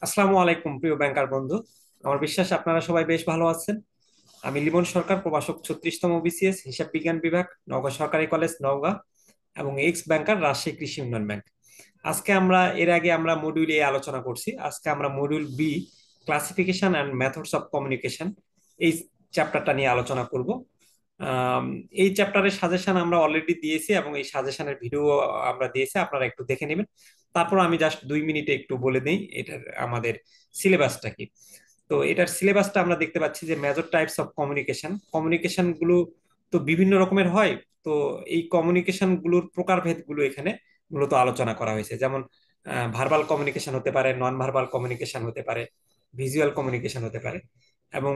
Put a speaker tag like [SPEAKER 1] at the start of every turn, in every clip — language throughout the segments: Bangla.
[SPEAKER 1] আসসালামু আলাইকুম প্রিয় ব্যাংকার বন্ধু। আমার বিশ্বাস আপনারা সবাই বেশ ভালো আছেন। আমি লিমন সরকার, প্রভাষক 36তম বিসিএস হিসাব বিজ্ঞান বিভাগ, নওগাঁ সরকারি কলেজ নওগাঁ, এবং এক্স ব্যাংকার রাজশাহী কৃষি উন্নয়ন ব্যাংক। আজকে আমরা এর আগে আমরা মডিউল এ আলোচনা করছি, আজকে আমরা module B, classification and methods of communication, এই চ্যাপ্টারটা নিয়ে আলোচনা করব। আম, এই চ্যাপ্টারের সাজেশন আমরা অলরেডি দিয়েছি এবং এই সাজেশনের ভিডিও আমরা দিয়েছি, আপনারা একটু দেখে নেবেন। তারপর আমি জাস্ট 2 মিনিটে একটু বলে দিই এটার আমাদের সিলেবাসটা কি। তো এটার সিলেবাসটা আমরা দেখতে পাচ্ছি যে major types of communication, communication গুলো তো বিভিন্ন রকমের হয়। তো এই কমিউনিকেশন গুলোর প্রকারভেদ গুলো এখানে মূলত আলোচনা করা হয়েছে, যেমন ভার্বাল কমিউনিকেশন হতে পারে, নন ভার্বাল কমিউনিকেশন হতে পারে, ভিজুয়াল কমিউনিকেশন হতে পারে, এবং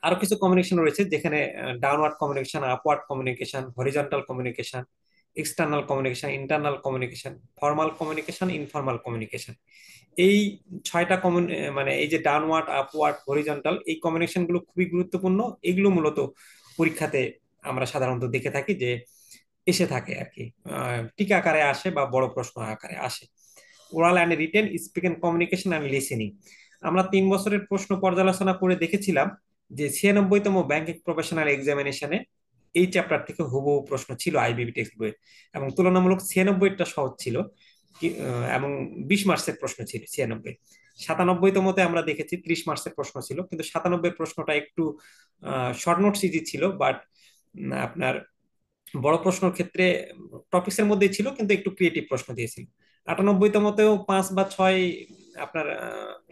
[SPEAKER 1] আরো কিছু কমিউনিকেশন রয়েছে যেখানে downward communication, upward communication, horizontal communication, external communication, internal communication, formal communication, informal communication. এই ছয়টা মানে এই যে ডাউনওয়ার্ড, আপওয়ার্ড, হরিজন্টাল, এই কমিউনিকেশন গুলো খুবই গুরুত্বপূর্ণ। এগুলো মূলত পরীক্ষাতে আমরা সাধারণত দেখে থাকি যে এসে থাকে আর কি, টিকা আকারে আসে বা বড় প্রশ্ন আকারে আসে। Oral and written, speaking, communication and listening. আমরা 3 বছরের প্রশ্ন পর্যালোচনা করে দেখেছিলাম যে 96তম ব্যাংকিং প্রফেশনাল এক্সামিনেশনে এই চ্যাপ্টার থেকে হুবহু প্রশ্ন ছিল আইবিবি টেক্সট বইয়ে, এবং তুলনামূলক 96টা সহজ ছিল। এবং 20 মার্কসের প্রশ্ন ছিল 96। 97তমতে আমরা দেখেছি 30 মার্কসের প্রশ্ন ছিল, কিন্তু 97 প্রশ্নটা একটু শর্ট নোটস ইজি ছিল, বাট আপনার বড় প্রশ্নের ক্ষেত্রে টপিক্স এর মধ্যেই ছিল, কিন্তু একটু ক্রিয়েটিভ প্রশ্ন দিয়েছিল। 98তমতেও 5 বা 6, আপনার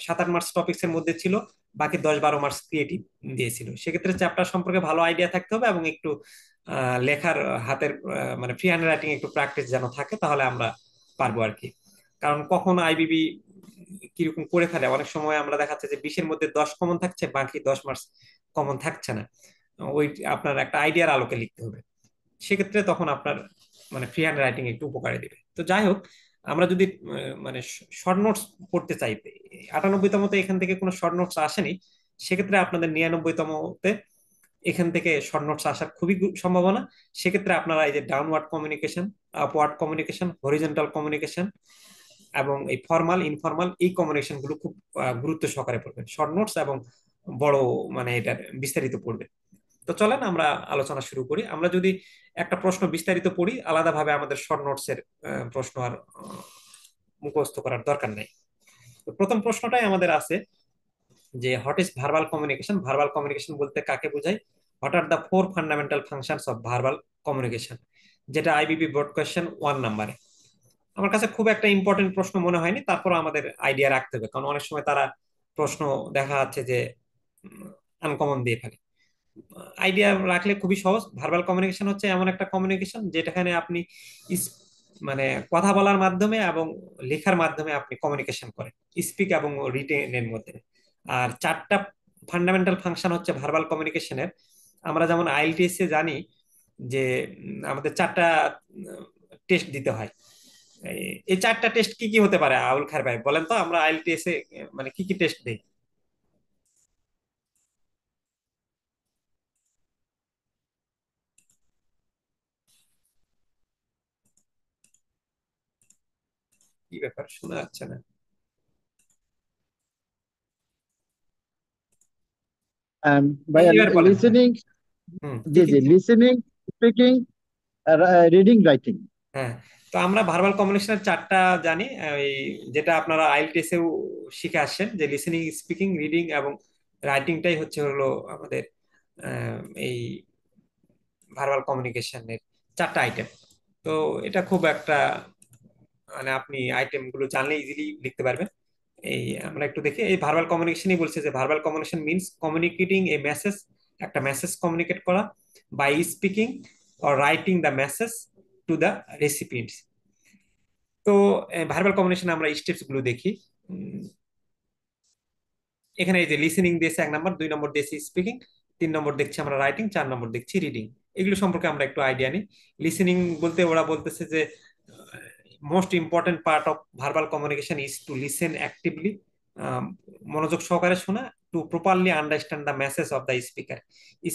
[SPEAKER 1] 7-8 মার্কস টপিক্স এর মধ্যে ছিল, বাকি 10-12 মার্কস ক্রিয়েটিভ দিয়েছিল। সেক্ষেত্রে চ্যাপ্টার সম্পর্কে ভালো আইডিয়া থাকতে হবে এবং একটু লেখার হাতের মানে ফ্রি হ্যান্ড রাইটিং একটু প্র্যাকটিস যেন থাকে, তাহলে আমরা পারবো আর কি। কারণ কখন আইবিবি কিরকম করে ফেলে, অনেক সময় আমরা দেখাচ্ছে যে 20-এর মধ্যে 10 কমন থাকছে, বাকি 10 মার্কস কমন থাকছে না। ওই আপনার একটা আইডিয়ার আলোকে লিখতে হবে। সেক্ষেত্রে তখন আপনার মানে ফ্রি হ্যান্ড রাইটিং একটু উপকারে দিবে। তো যাই হোক, আমরা যদি মানে শর্ট নোটস পড়তে চাই, 98তমতে এখান থেকে কোনো শর্ট নোটস আসেনি, সেক্ষেত্রে আপনাদের 99তমতে এখান থেকে শর্ট নোটস আসার খুবই সম্ভাবনা। সেক্ষেত্রে আপনারা এই যে downward communication, upward communication, horizontal communication এবং এই ফর্মাল, ইনফর্মাল, এই কমিউনিকেশন গুলো খুব গুরুত্ব সহকারে পড়বেন শর্ট নোটস, এবং বড় মানে এটার বিস্তারিত পড়বেন। তো চলেন আমরা আলোচনা শুরু করি। আমরা যদি একটা প্রশ্ন বিস্তারিত পড়ি, আলাদাভাবে আমাদের শর্ট নোটস এর প্রশ্ন আর মুখস্থ করার দরকার নেই। তো প্রথম প্রশ্নটাই আমাদের আছে যে what is verbal communication. Verbal communication বলতে কাকে বোঝায়? What are the 4 fundamental functions of verbal communication, যেটা আইবিবি বোর্ড কোয়েশ্চেন 1 নাম্বারে। আমার কাছে খুব একটা ইম্পর্টেন্ট প্রশ্ন মনে হয়নি, তারপর আমাদের আইডিয়া রাখতে হবে, কারণ অনেক সময় তারা প্রশ্ন দেখা যাচ্ছে যে আনকমন দিয়ে ফেলে। আইডিয়া রাখলে খুবই সহজ। ভার্বাল কমিউনিকেশন হচ্ছে এমন একটা কমিউনিকেশন যেটাখানে আপনি মানে কথা বলার মাধ্যমে এবং লেখার মাধ্যমে আপনি কমিউনিকেশন করেন, স্পিক এবং রিটেনের মধ্যে। আর 4টা ফান্ডামেন্টাল ফাংশন হচ্ছে ভার্বাল কমিউনিকেশনের। আমরা যেমন আইএলটিএস এ জানি যে আমাদের 4টা টেস্ট দিতে হয়। এই 4টা টেস্ট কি কি হতে পারে আবুল খায়ের ভাই বলেন তো, আমরা আইএলটিএস এ মানে কি কি টেস্ট দেই? কি ব্যাপার, শোনা যাচ্ছে না?
[SPEAKER 2] ভাইয়া,
[SPEAKER 1] এইবার বলেন, হ্যাঁ।
[SPEAKER 2] লিসেনিং।
[SPEAKER 1] কি
[SPEAKER 2] জি
[SPEAKER 1] কি?
[SPEAKER 2] জি, লিসেনিং, স্পিকিং, রিডিং, রাইটিং।
[SPEAKER 1] হ্যাঁ। তো আমরা ভার্বাল কমিউনিকেশনের 4টা জানি, এই যেটা আপনারা আইএলটিএস এও শিখে আসছেন, যে লিসেনিং, স্পিকিং, রিডিং এবং রাইটিংটাই হচ্ছে হলো আমাদের এই ভার্বাল কমিউনিকেশনের 4টা আইটেম। তো এটা খুব একটা মানে আপনি আইটেম গুলো জানলে ইজিলি লিখতে পারবেন। এই আমরা একটু দেখি, এই ভার্বাল কমিউনিকেশনই বলছে যে verbal communication means communicating a message, একটা মেসেজ কমিউনিকেট করা by speaking or writing the message to the recipients. তো ভার্বাল কমিউনিকেশন আমরা স্টেপস গুলো দেখি। উম, এখানে এই যে লিসেনিং দিয়েছে 1 নম্বর, 2 নম্বর দিয়েছে স্পিকিং, 3 নম্বর দেখছি আমরা রাইটিং, 4 নম্বর দেখছি রিডিং। এগুলো সম্পর্কে আমরা একটু আইডিয়া নিই। লিসেনিং বলতে ওরা বলতেছে যে most important part of verbal communication is to listen actively, মনোযোগ সহকারে শোনা, to properly understand the message of the speaker.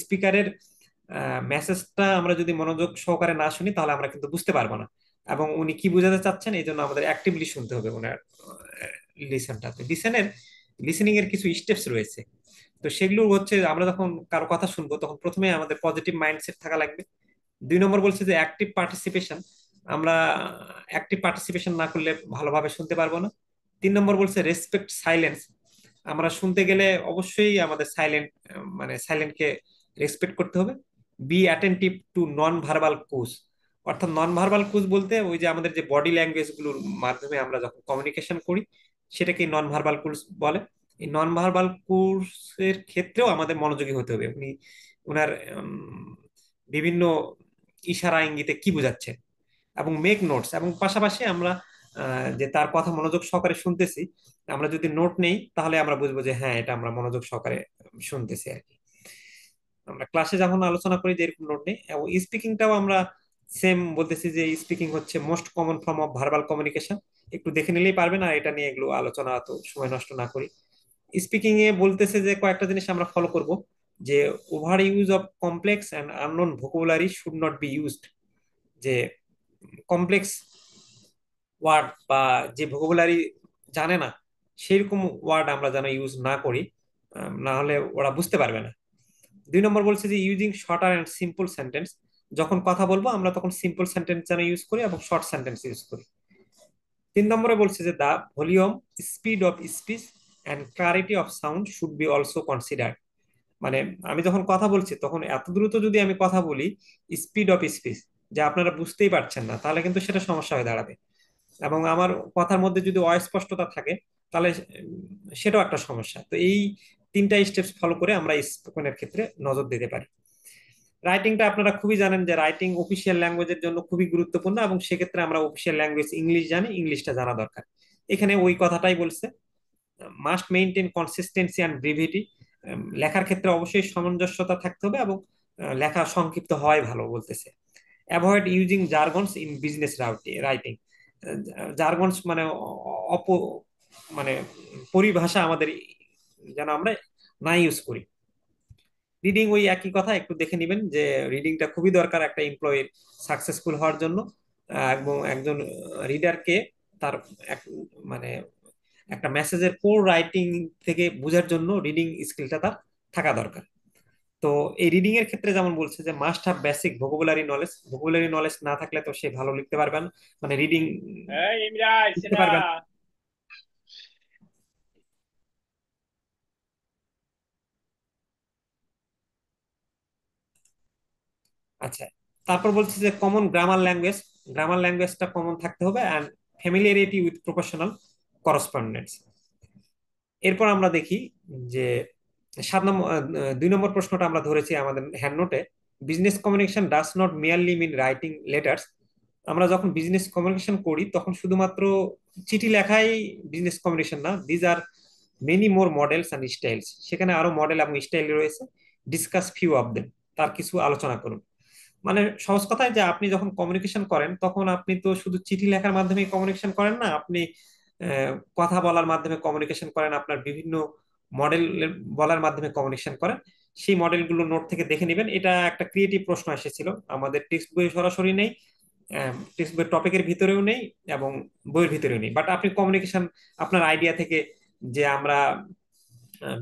[SPEAKER 1] স্পিকারের মেসেজটা আমরা যদি মনোযোগ সহকারে না শুনি, তাহলে আমরা কিন্তু বুঝতে পারবো না, এবং উনি কি বোঝাতে চাচ্ছেন, এই জন্য আমাদের অ্যাক্টিভলি শুনতে হবে ওনার লিসনটাতে। লিসেনিং এর কিছু স্টেপস রয়েছে। তো সেগুলো হচ্ছে আমরা যখন কারো কথা শুনবো তখন প্রথমে আমাদের পজিটিভ মাইন্ডসেট থাকা লাগবে। 2 নম্বর বলছে যে অ্যাক্টিভ পার্টিসিপেশন। আমরা অ্যাক্টিভ পার্টিসিপেশন না করলে ভালোভাবে শুনতে পারবো না। 3 নম্বর বলছে রেসপেক্ট সাইলেন্স। আমরা শুনতে গেলে অবশ্যই আমাদের মানে সাইলেন্টকে রেসপেক্ট করতে হবে। Be attentive to non verbal cues. অর্থাৎ নন ভার্বাল কুজ বলতে ওই যে আমাদের যে বডি ল্যাঙ্গুয়েজ গুলোর মাধ্যমে আমরা যখন কমিউনিকেশন করি সেটাকে নন ভার্বাল কুজ বলে। এই নন ভার্বাল কুজের ক্ষেত্রেও আমাদের মনোযোগী হতে হবে। উনি ওনার বিভিন্ন ইশারা ইঙ্গিতে কি বোঝাচ্ছে, এবং মেক নোটস। এবং পাশাপাশি আমরা যে তার কথা মনোযোগ সহকারে শুনতেছি, আমরা যদি নোট নেই তাহলে আমরা বুঝবো যে হ্যাঁ এটা আমরা মনোযোগ সহকারে শুনতেছি আর কি। আমরা ক্লাসে যখন আলোচনা করি যে এরকম নোট নেই। এবং স্পিকিংটাও আমরা সেম বলতেছি যে স্পিকিং হচ্ছে most common form of verbal communication. একটু দেখে নিলেই পারবেন, আর এটা নিয়ে এগুলো আলোচনা তো সময় নষ্ট না করি। স্পিকিং এ বলতেছে যে কয়েকটা জিনিস আমরা ফলো করব, যে over use of complex and unknown vocabulary should not be used. যে কমপ্লেক্স ওয়ার্ড বা যে ভোকাবুলারি জানে না সেরকম ওয়ার্ড আমরা যেন ইউজ না করি, না হলে ওরা বুঝতে পারবে না। 2 নম্বর বলছে যে using shorter and simple sentence. যখন কথা বলবো আমরা তখন সিম্পল সেন্টেন্স যেন ইউজ করি এবং শর্ট সেন্টেন্স ইউজ করি। 3 নম্বরে বলছে যে the volume, speed of speech and clarity of sound should be also considered. মানে আমি যখন কথা বলছি তখন এত দ্রুত যদি আমি কথা বলি, স্পিড অফ স্পিচ, যে আপনারা বুঝতেই পারছেন না, তাহলে কিন্তু সেটা সমস্যা হয়ে দাঁড়াবে। এবং আমার কথার মধ্যে যদি অস্পষ্টতা থাকে তাহলে সেটাও একটা সমস্যা। তো এই 3টা স্টেপস ফলো করে আমরা স্পোকেনের ক্ষেত্রে নজর দিতে পারি। রাইটিংটা আপনারা খুবই জানেন যে রাইটিং অফিসিয়াল ল্যাঙ্গুয়েজের জন্য খুবই গুরুত্বপূর্ণ, এবং সেক্ষেত্রে আমরা অফিসিয়াল ল্যাঙ্গুয়েজ ইংলিশ জানি, ইংলিশটা জানা দরকার। এখানে ওই কথাটাই বলছে, মাস্ট মেনটেন কনসিস্টেন্সি অ্যান্ড ব্রিভিটি। লেখার ক্ষেত্রে অবশ্যই সামঞ্জস্যতা থাকতে হবে, এবং লেখা সংক্ষিপ্ত হওয়াই ভালো বলতেছে। Avoid using jargons in business writing. Jargons মানে অপ মানে পরিভাষা আমাদের যেন আমরা না ইউজ করি। রিডিং ওই একই কথা, একটু দেখে নেবেন যে রিডিংটা খুবই দরকার একটা এমপ্লয়ির সাকসেসফুল হওয়ার জন্য। এবং একজন রিডারকে তার এক মানে একটা মেসেজের কোর রাইটিং থেকে বোঝার জন্য রিডিং স্কিলটা তার থাকা দরকার। তো এই রিডিং এর ক্ষেত্রে যেমন বলছে যে must have basic vocabulary knowledge. Vocabulary knowledge না থাকলে তো সে ভালো লিখতে পারবে না, মানে রিডিং
[SPEAKER 3] এই ইমরান
[SPEAKER 1] লিখতে
[SPEAKER 3] সেনা।
[SPEAKER 1] পারবে না। আচ্ছা, তারপর বলছে যে কমন গ্রামার ল্যাঙ্গুয়েজ। গ্রামার ল্যাঙ্গুয়েজটা কমন থাকতে হবে, and familiarity with professional correspondence. এরপর আমরা দেখি যে 7 নম্বর 2 নম্বর প্রশ্নটা আমরা ধরেছি আমাদের হ্যান্ড নোটে। Business communication does not merely mean writing letters. আমরা যখন বিজনেস কমিউনিকেশন করি তখন শুধুমাত্র চিঠি লেখাই বিজনেস কমিউনিকেশন না, these are many more models and styles. সেখানে আরো মডেল এবং স্টাইল রয়েছে। Discuss few of them. তার কিছু আলোচনা করুন। মানে সহজ কথায় যে আপনি যখন কমিউনিকেশন করেন তখন আপনি তো শুধু চিঠি লেখার মাধ্যমে কমিউনিকেশন করেন না, আপনি কথা বলার মাধ্যমে কমিউনিকেশন করেন, আপনার বিভিন্ন মডেল বলার মাধ্যমে কমিউনিকেশন করেন। সেই মডেলগুলো নোট থেকে দেখে নেবেন। এটা একটা ক্রিয়েটিভ প্রশ্ন এসেছিল, আমাদের টেক্সট বই সরাসরি নেই, টেক্সট বই টপিকের ভিতরেও নেই, এবং বইয়ের ভিতরেও নেই, বাট আপনি কমিউনিকেশন আপনার আইডিয়া থেকে যে আমরা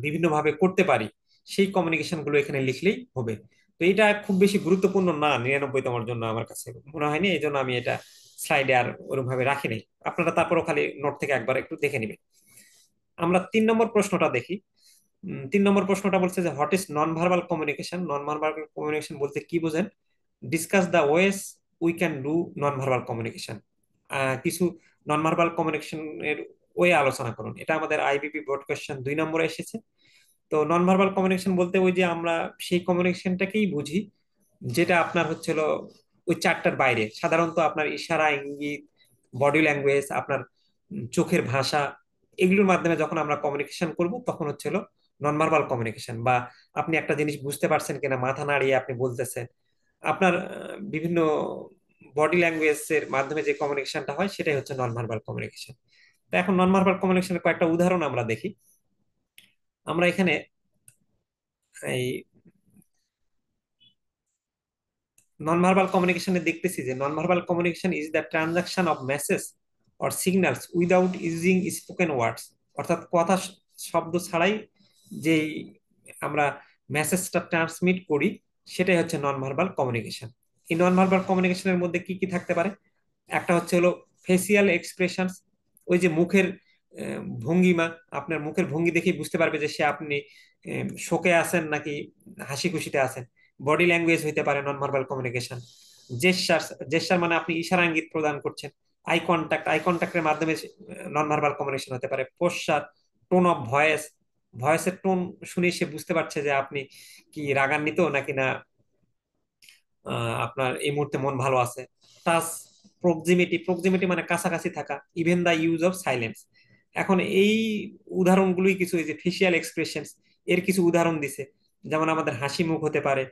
[SPEAKER 1] বিভিন্নভাবে করতে পারি সেই কমিউনিকেশন গুলো এখানে লিখলেই হবে। তো এটা খুব বেশি গুরুত্বপূর্ণ না 99তম জন্য আমার কাছে মনে হয়নি, এই জন্য আমি এটা স্লাইডে আর ওরকম ভাবে রাখি নাই। আপনারা তারপরও খালি নোট থেকে একবার একটু দেখে নিবেন। আমরা 3 নম্বর প্রশ্নটা দেখি। 3 নম্বর প্রশ্নটা বলছে যে what is non verbal communication. Non verbal communication বলতে কি বোঝেন? Discuss the OS we can do non verbal communication. কিছু নন ভার্বাল কমিউনিকেশন এর ওয়ে আলোচনা করুন। এটা আমাদের আইবিপি বোর্ড কোয়েশ্চেন 2 নম্বরে এসেছে। তো নন ভার্বাল কমিউনিকেশন বলতে ওই যে আমরা সেই কমিউনিকেশনটাকেই বুঝি যেটা আপনার হচ্ছিল ওই চারটার বাইরে। সাধারণত আপনার ইশারা ইঙ্গিত, বডি ল্যাঙ্গুয়েজ, আপনার চোখের ভাষা, এগুলোর মাধ্যমে যখন আমরা কমিউনিকেশন করব তখন হচ্ছিল নন ভার্বাল কমিউনিকেশন। বা আপনি একটা জিনিস বুঝতে পারছেন কিনা মাথা নাড়িয়ে আপনি বলতেছেন, আপনার বিভিন্ন বডি ল্যাঙ্গুয়েজ এর মাধ্যমে যে কমিউনিকেশনটা হয় সেটাই হচ্ছে নন ভার্বাল কমিউনিকেশন। তো এখন নন ভার্বাল কমিউনিকেশনের কয়েকটা উদাহরণ আমরা দেখি। আমরা এখানে এই নন ভার্বাল কমিউনিকেশনে দেখতেছি যে non verbal communication is the transaction of message or signals without using spoken words. অর্থাৎ কথা শব্দ ছাড়াই যেই আমরা মেসেজটা ট্রান্সমিট করি, সেটাই হচ্ছে নন ভার্বাল কমিউনিকেশন। এই নন ভার্বাল কমিউনিকেশনের মধ্যে কি কি থাকতে পারে? একটা হচ্ছে হলো ফেসিয়াল এক্সপ্রেশনস, ওই যে মুখের ভঙ্গিমা, আপনার মুখের ভঙ্গি দেখেই বুঝতে পারবে যে আপনি শোকে আছেন নাকি হাসি খুশিতে আছেন। বডি ল্যাঙ্গুয়েজ হইতে পারে নন ভার্বাল কমিউনিকেশন। জেস্টার, জেস্টার মানে আপনি ইশারা ইঙ্গিত প্রদান করছেন। আই কন্ট্যাক্ট, আই কন্ট্যাক্টের মাধ্যমে নন ভার্বাল কমিউনিকেশন হতে পারে। পোস্টার, টোন অফ ভয়েস, ভয়েসের টোন শুনে সে বুঝতে পারছে যে আপনি কি রাগান্বিত নাকি না আপনার এই মুহূর্তে মন ভালো আছে। টাচ, প্রক্সিমিটি, প্রক্সিমিটি মানে কাছাকাছি থাকা। Even the use of silence. এখন এই উদাহরণগুলোই কিছু, এই যে ফেসিয়াল এক্সপ্রেশনস এর কিছু উদাহরণ দিছে। যেমন আমাদের হাসি মুখ হতে পারে,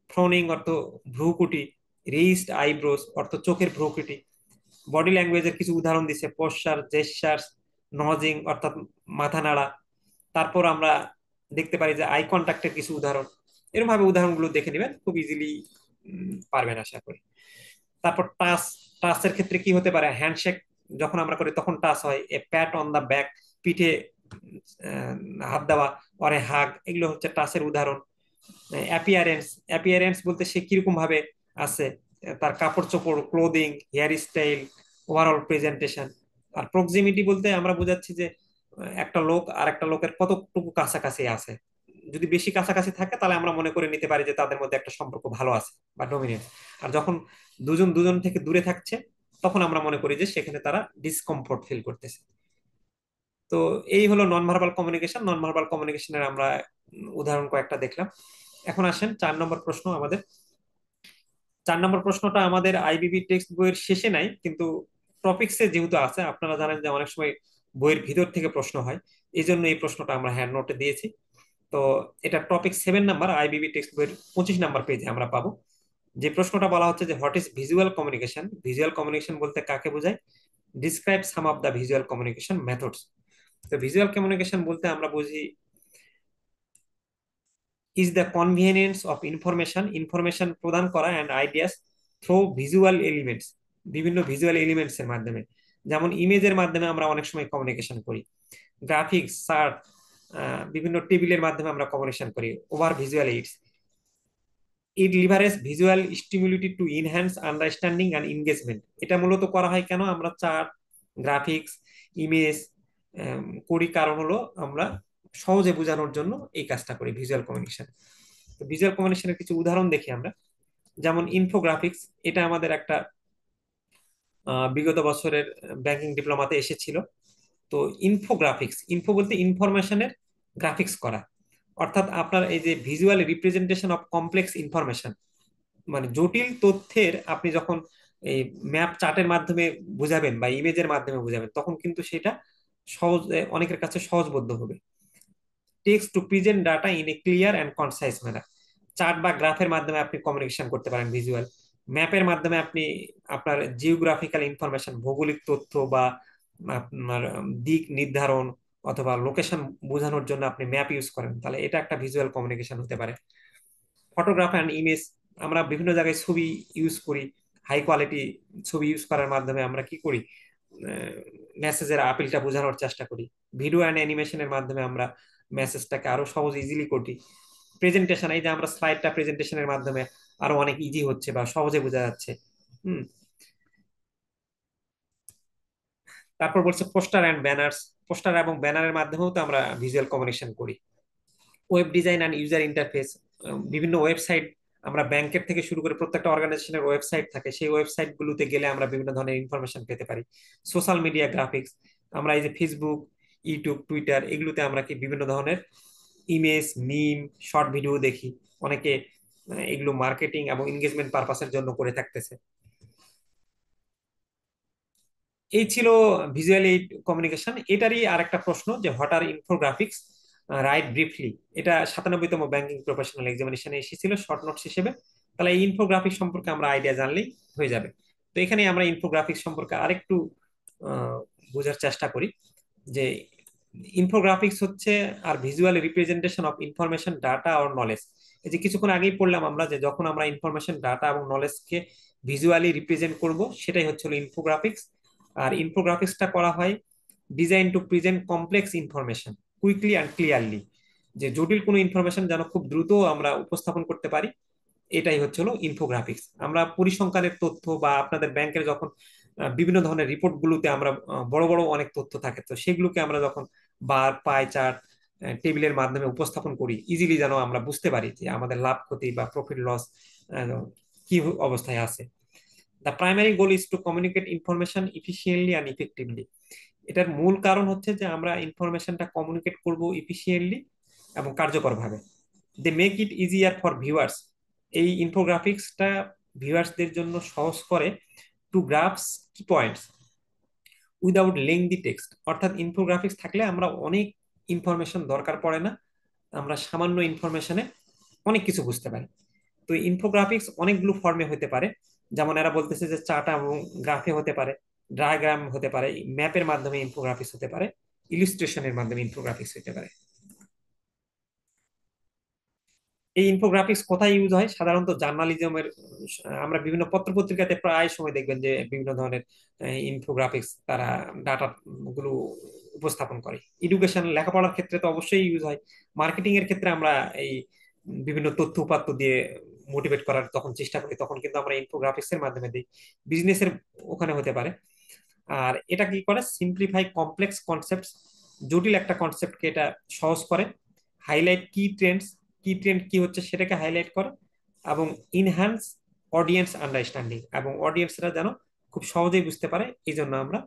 [SPEAKER 1] ফ্রনিং অর্থ ভ্রুকুটি, রেইজড আইব্রোস অর্থ চোখের ভ্রুকুটি। বডি ল্যাঙ্গুয়েজের কিছু উদাহরণ দিছে, পোস্টার, জেস্টার, নজিং অর্থাৎ মাথা নাড়া। তারপর আমরা দেখতে পারি যে আই কন্ট্যাক্টের কিছু উদাহরণ। এরকম ভাবে উদাহরণগুলো দেখে নেবেন, খুব ইজিলি পারবেন আশা করি। তারপর টাচ, টাচের ক্ষেত্রে কি হতে পারে? হ্যান্ডশেক যখন আমরা করি তখন টাচ হয়। এ প্যাট অন দা ব্যাক, পিঠে আহ, হাত দেওয়া, অরে হাগ, এগুলো হচ্ছে টাচের উদাহরণ। অ্যাপিয়ারেন্স, অ্যাপিয়ারেন্স বলতে সে কিরকম ভাবে আছে, তার কাপড় চোপড়, clothing, hair style, overall presentation. আর প্রক্সিমিটি বলতে আমরা বোঝাচ্ছি যে একটা লোক আর একটা লোকের কতটুকু কাছাকাছি আছে। যদি বেশি কাছাকাছি থাকে তাহলে আমরা মনে করে নিতে পারি যে তাদের মধ্যে একটা সম্পর্ক ভালো আছে বা ডমিনেন্স। আর যখন দুজন দুজন থেকে দূরে থাকছে, তখন আমরা মনে করি যে সেখানে তারা ডিসকমফোর্ট ফিল করতেছে। তো এই হলো নন ভার্বাল কমিউনিকেশন। নন ভার্বাল কমিউনিকেশনের আমরা উদাহরণ কয়েকটা দেখলাম। এখন আসেন 4 নম্বর প্রশ্ন আমাদের। 4 নম্বর প্রশ্নটা আমাদের আইবিবি টেক্সট বইয়ের শেষে নাই, কিন্তু টপিক্সে যেহেতু আছে, আপনারা জানেন যে অনেক সময় বইয়ের ভিতর থেকে প্রশ্ন হয়, এই জন্য এই প্রশ্নটা আমরা হ্যান্ড নোটে দিয়েছি। তো এটা টপিক 7 নাম্বার, আইবিবি টেক্সট বইয়ের 25 নাম্বার পেজে আমরা পাবো। যে প্রশ্নটা বলা হচ্ছে যে what is visual communication, visual communication বলতে কাকে বোঝায়, describe some of the visual communication methods. তো ভিজুয়াল কমিউনিকেশন বলতে আমরা বুঝি is the convenience of information, information প্রদান করা and ideas through visual elements, বিভিন্ন ভিজুয়াল এলিমেন্টস এর মাধ্যমে। যেমন ইমেজের মাধ্যমে আমরা অনেক সময় কমিউনিকেশন করি, গ্রাফিক্স, চার্ট, বিভিন্ন টেবিলের মাধ্যমে আমরা কমিউনিকেশন করি। Over visual aids, it leverage visual stimuli to enhance understanding and engagement. এটা মূলত করা হয় কেন, আমরা চার্ট, গ্রাফিক্স, ইমেজ করি, কারণ হলো আমরা সহজে বোঝানোর জন্য এই কাজটা করি, ভিজুয়াল কমিউনিকেশন। তো ভিজুয়াল কমিউনিকেশনের কিছু উদাহরণ দেখি আমরা। যেমন ইনফোগ্রাফিক্স, এটা আমাদের একটা বিগত বছরের ব্যাংকিং ডিপ্লোমাতে এসেছিল। তো ইনফোগ্রাফিক্স, ইনফো বলতে ইনফরমেশনের গ্রাফিক্স করা, অর্থাৎ আপনার এই যে visual representation of complex information, মানে জটিল তথ্যের আপনি যখন এই ম্যাপ চার্টের মাধ্যমে বুঝাবেন বা ইমেজের মাধ্যমে বুঝাবেন, তখন কিন্তু সেটা সহজ, অনেকের কাছে সহজবোধ্য হবে। Text to present data in a clear and concise manner, chart বা গ্রাফের মাধ্যমে আপনি কমিউনিকেশন করতে পারেন ভিজুয়াল। ম্যাপের মাধ্যমে আপনি আপনার জিওগ্রাফিক্যাল ইনফরমেশন, ভৌগোলিক তথ্য বা আপনার দিক নির্ধারণ অথবা লোকেশন বোঝানোর জন্য আপনি ম্যাপ ইউজ করেন, তাহলে এটা একটা ভিজুয়াল কমিউনিকেশন হতে পারে। ফটোগ্রাফ অ্যান্ড ইমেজ, আমরা বিভিন্ন জায়গায় ছবি ইউজ করি, হাই কোয়ালিটি ছবি ইউজ করার মাধ্যমে আমরা কি করি, মেসেজের আপিলটা বোঝানোর চেষ্টা করি। ভিডিও অ্যান্ড অ্যানিমেশনের মাধ্যমে আমরা মেসেজটাকে আরো সহজ ইজিলি করি। প্রেজেন্টেশন, এই যে আমরা স্লাইডটা প্রেজেন্টেশনের মাধ্যমে আরো অনেক ইজি হচ্ছে বা সহজে বোঝা যাচ্ছে। হুম। তারপর বলছে পোস্টার অ্যান্ড ব্যানার্স, পোস্টার এবং ব্যানারের মাধ্যমেও তো আমরা ভিজুয়াল কমিউনিকেশন করি। Web design and user interface, বিভিন্ন ওয়েবসাইট, আমরা ব্যাংকের থেকে শুরু করে প্রত্যেকটা অর্গানাইজেশনের ওয়েবসাইট থাকে, সেই ওয়েবসাইট গুলোতে গেলে আমরা বিভিন্ন ধরনের ইনফরমেশন পেতে পারি। সোশ্যাল মিডিয়া গ্রাফিক্স, আমরা এই যে ফেসবুক, ইউটিউব, টুইটার, এগুলোতে আমরা কি বিভিন্ন ধরনের ইমেজ, মিম, শর্ট ভিডিও দেখি। অনেকে এগুলো মার্কেটিং এবং এনগেজমেন্ট পারপাসের জন্য করে থাকতেছে। এই ছিল ভিজুয়াল এইড কমিউনিকেশন। এটারই আরেকটা প্রশ্ন যে what are infographics, right briefly. এটা 97তম ব্যাংকিং প্রফেশনাল এক্সামিনেশনে এসেছিল শর্ট নোটস হিসেবে। তাহলে এই ইনফোগ্রাফিক্স সম্পর্কে আমরা আইডিয়া জানলেই হয়ে যাবে। তো এখানে আমরা ইনফোগ্রাফিক্স সম্পর্কে আরেকটু আহ, বোঝার চেষ্টা করি যে ইনফোগ্রাফিক্স হচ্ছে আর visual representation of information, data or knowledge. এই যে কিছুক্ষণ আগেই পড়লাম আমরা যে যখন আমরা ইনফরমেশন, ডাটা এবং নলেজকে ভিজুয়ালি রিপ্রেজেন্ট করব, সেটাই হচ্ছে ইনফোগ্রাফিক্স। আর ইনফোগ্রাফিক্সটা করা হয় design to present complex information quickly and clearly, যে জটিল কোনো ইনফরমেশন যেন খুব দ্রুত আমরা উপস্থাপন করতে পারি, এটাই হচ্ছে হলো ইনফোগ্রাফিক্স। আমরা পরিসংখ্যানের তথ্য বা আপনাদের ব্যাংকের যখন বিভিন্ন ধরনের রিপোর্ট গুলোতে আমরা বড় বড় অনেক তথ্য থাকে, তো সেগুলোকে আমরা যখন বার পাই চার্ট টেবিলের মাধ্যমে উপস্থাপন করি, ইজিলি যেন আমরা বুঝতে পারি যে আমাদের লাভ ক্ষতি বা প্রফিট লস কি অবস্থায় আছে। The primary goal is to communicate information efficiently and effectively. এটার মূল কারণ হচ্ছে যে আমরা ইনফরমেশনটা কমিউনিকেট করব ইফিসিয়েন্টলি এবং কার্যকরভাবে। They make it easier for viewers, এই ইনফোগ্রাফিক্সটা ভিউয়ার্সদের জন্য সহজ করে to graphs key points without lengthy text. অর্থাৎ ইনফোগ্রাফিক্স থাকলে আমরা অনেক ইনফরমেশন দরকার পড়ে না, আমরা সামান্য ইনফরমেশনে অনেক কিছু বুঝতে পারি। তো ইনফোগ্রাফিক্স অনেকগুলো ফর্মে হতে পারে, যেমন এরা বলতেছে যে চার্ট এবং গ্রাফে হতে পারে, ডায়াগ্রাম হতে পারে, ম্যাপের মাধ্যমে ইনফোগ্রাফিক্স হতে পারে, ইলিস্ট্রেশনের মাধ্যমে ইনফোগ্রাফিক্স হতে পারে। এই ইনফোগ্রাফিক্স কোথায় ইউজ হয়? সাধারণত জার্নালিজমের, আমরা বিভিন্ন পত্র পত্রিকাতে প্রায় সময় দেখবেন যে বিভিন্ন ধরনের ইনফোগ্রাফিক্স তারা ডাটা গুলো উপস্থাপন করে। এডুকেশন লেখাপড়ার ক্ষেত্রে তো অবশ্যই ইউজ হয়। মার্কেটিং এর ক্ষেত্রে আমরা এই বিভিন্ন তথ্য উপাত্ত দিয়ে মোটিভেট করার তখন চেষ্টা করি, তখন কিন্তু আমরা ইনফোগ্রাফিক্স এর মাধ্যমে দিই। বিজনেসের ওখানে হতে পারে। আর এটা কি করে? সিম্পলিফাই কমপ্লেক্স কনসেপ্ট, জটিল একটা কনসেপ্টকে এটা সহজ করে। হাইলাইট কি ট্রেন্ডস, কি ট্রেন্ড কি হচ্ছে সেটাকে হাইলাইট করে, এবং ইনহ্যান্স অডিয়েন্স আন্ডারস্ট্যান্ডিং, এবং অডিয়েন্সরা যেন খুব সহজেই বুঝতে পারে, এই জন্য আমরা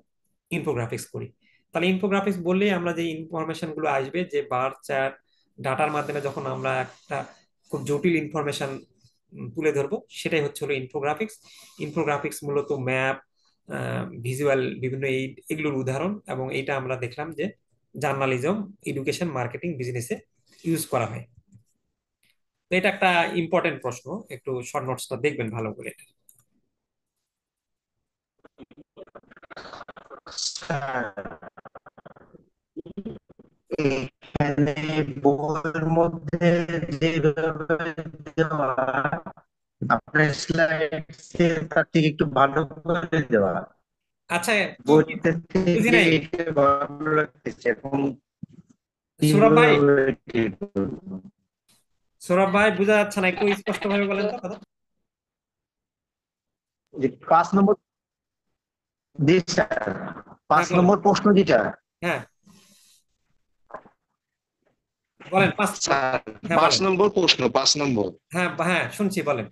[SPEAKER 1] ইনফোগ্রাফিক্স করি। তাহলে ইনফোগ্রাফিক্স বললেই আমরা যে ইনফরমেশন গুলো আসবে, যে বার চার্ট ডাটার মাধ্যমে যখন আমরা একটা খুব জটিল ইনফরমেশন তুলে ধরবো, সেটাই হচ্ছে হলো ইনফোগ্রাফিক্স। ইনফোগ্রাফিক্স মূলত ম্যাপ, ভিজুয়াল বিভিন্ন এগুলোর উদাহরণ, এবং এটা আমরা দেখলাম যে জার্নালিজম, এডুকেশন, মার্কেটিং, বিজনেসে ইউজ করা হয়। তো এটা একটা ইম্পর্টেন্ট প্রশ্ন, একটু শর্ট নোটসটা দেখবেন ভালো করে।
[SPEAKER 3] এখানে বইয়ের মধ্যে যেভাবে দেওয়া, আপনার স্লাইড তার থেকে একটু ভালো করে দেওয়া,
[SPEAKER 1] আচ্ছা, কি কি
[SPEAKER 3] বইটা
[SPEAKER 1] বুঝি
[SPEAKER 3] থেকে
[SPEAKER 1] নাই?
[SPEAKER 3] এটা ভালো লাগতেছে। এখন
[SPEAKER 1] সৌরভ ভাই,
[SPEAKER 3] কিভাবে ঠিক করবো?
[SPEAKER 1] সৌরভ ভাই বোঝা যাচ্ছে না, একটু স্পষ্ট ভাবে বলেন তো কথা।
[SPEAKER 3] যে 5 নম্বর, জি স্যার,
[SPEAKER 1] হ্যাঁ
[SPEAKER 3] পাঁচ
[SPEAKER 1] বলেন।
[SPEAKER 3] নম্বর প্রশ্ন যেটা,
[SPEAKER 1] হ্যাঁ বলেন পাঁচ।
[SPEAKER 4] স্যার,
[SPEAKER 1] হ্যাঁ
[SPEAKER 4] পাঁচ
[SPEAKER 1] বলেন।
[SPEAKER 4] নম্বর প্রশ্ন, 5 নম্বর।
[SPEAKER 1] হ্যাঁ হ্যাঁ শুনছি, বলেন।